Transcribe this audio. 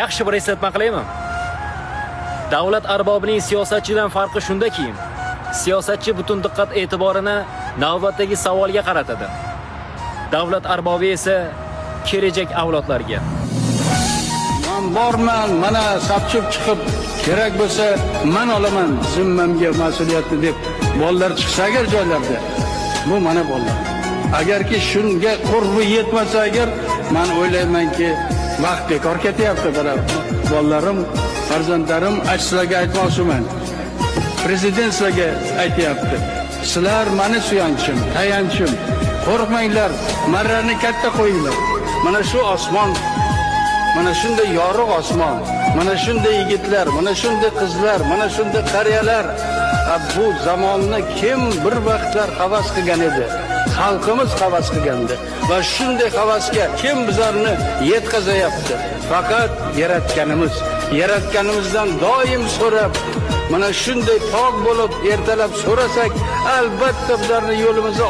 Yaxshi bir eslatma qilaymi? Davlat arbobining siyosatchidan farqi shundaki, siyosatchi butun diqqat e'tiborini navbatdagi savolga qaratadi. Davlat arbobi esa kelajak avlodlarga. Men borman, mana sapchib chiqib, kerak bo'lsa men olaman zimmamga mas'uliyatni deb bolalar chiqsa agar joylarda, bu mana bolalar. Agarki shunga qurbi yetmasa agar, men o'ylaymanki, vaqt bekor ketyapti. Bolalarim, farzandlarim sizlarga aytmoqchiman. Prezident sizlarga aytyapti. Sizlar meni suyanchim, tayanchim. Qo'rqmanglar, marrani katta qo'yinglar. Mana shu osmon, mana shunday yorug' osmon, mana shunday yigitlar, mana shunday qizlar, mana shunday qariyalar. Bu zamonni kim bir vaqtlar havas qilgan edi? Xalqimiz havas qilgandi va shunday havasga kim bizlarni yetkazayapti? Faqat yaratganimizdan doim so'rab, mana shunday pok bo'lib ertalab so'rasak, albatta bizlarning yo'limizni